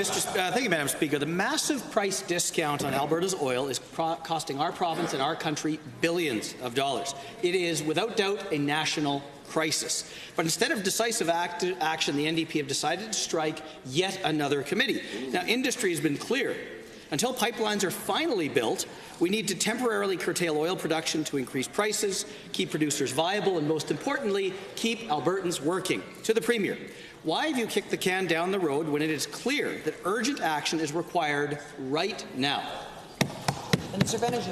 Thank you, Madam Speaker. The massive price discount on Alberta's oil is costing our province and our country billions of dollars. It is, without doubt, a national crisis. But instead of decisive action, the NDP have decided to strike yet another committee. Now, industry has been clear. Until pipelines are finally built, we need to temporarily curtail oil production to increase prices, keep producers viable, and most importantly, keep Albertans working. To the Premier, why have you kicked the can down the road when it is clear that urgent action is required right now? Minister of Energy.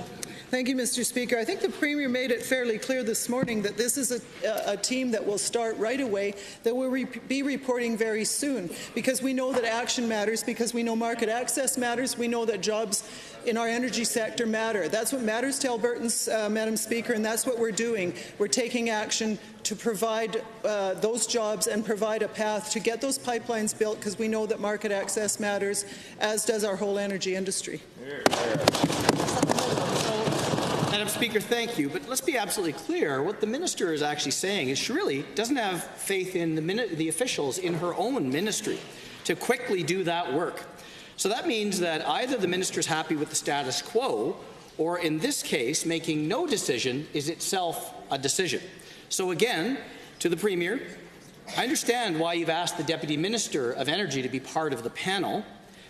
Thank you, Mr. Speaker. I think the Premier made it fairly clear this morning that this is a team that will start right away, that will be reporting very soon, because we know that action matters, because we know market access matters, we know that jobs in our energy sector matter. That's what matters to Albertans, Madam Speaker, and that's what we're doing. We're taking action to provide those jobs and provide a path to get those pipelines built, because we know that market access matters, as does our whole energy industry. Madam Speaker, thank you. But let's be absolutely clear. What the minister is actually saying is she really doesn't have faith in the officials in her own ministry to quickly do that work. So that means that either the minister is happy with the status quo, or in this case, making no decision is itself a decision. So again, to the Premier, I understand why you've asked the Deputy Minister of Energy to be part of the panel,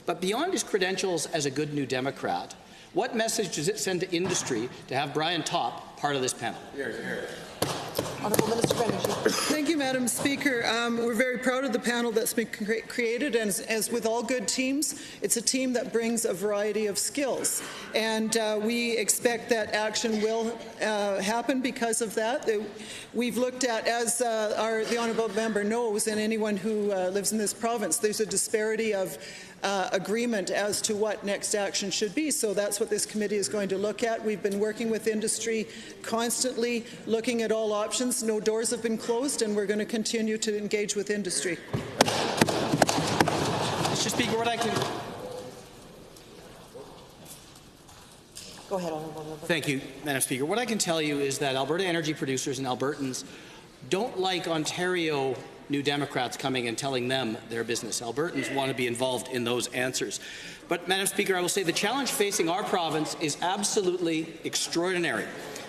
but beyond his credentials as a good New Democrat, what message does it send to industry to have Brian Topp part of this panel? Honourable Minister of Energy. Thank you, Madam Speaker. We're very proud of the panel that's been created, and as with all good teams, it's a team that brings a variety of skills. And we expect that action will happen because of that. We've looked at, as the honourable member knows, and anyone who lives in this province, there's a disparity of agreement as to what next action should be. So that's what this committee is going to look at. We've been working with industry constantly, looking at all options. No doors have been closed, and we're going to continue to engage with industry. Mr. Speaker, what I can... Go ahead, Honourable Member. Thank you, Madam Speaker. What I can tell you is that Alberta energy producers and Albertans don't like Ontario New Democrats coming and telling them their business. Albertans want to be involved in those answers. But, Madam Speaker, I will say the challenge facing our province is absolutely extraordinary.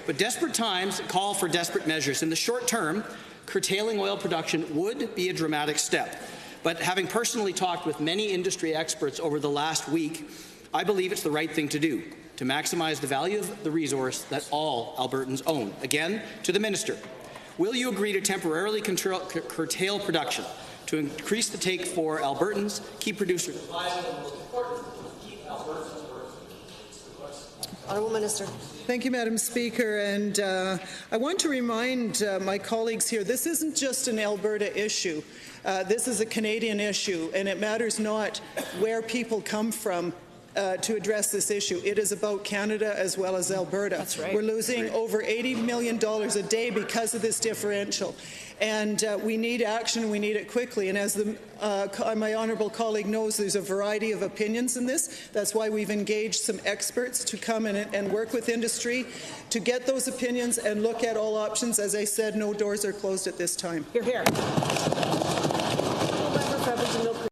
But desperate times call for desperate measures. In the short term, curtailing oil production would be a dramatic step. But having personally talked with many industry experts over the last week, I believe it's the right thing to do, to maximize the value of the resource that all Albertans own. Again, to the Minister, will you agree to temporarily curtail production to increase the take for Albertans, keep producers viable, and most importantly, keep Albertans working? Honourable Minister. Thank you, Madam Speaker. And I want to remind my colleagues here, this isn't just an Alberta issue. This is a Canadian issue, and it matters not where people come from to address this issue. It is about Canada as well as Alberta. That's right. We're losing over $80 million a day because of this differential. And we need action, we need it quickly. And as my honourable colleague knows, there's a variety of opinions in this. That's why we've engaged some experts to come in and work with industry to get those opinions and look at all options. As I said, no doors are closed at this time. Hear, hear.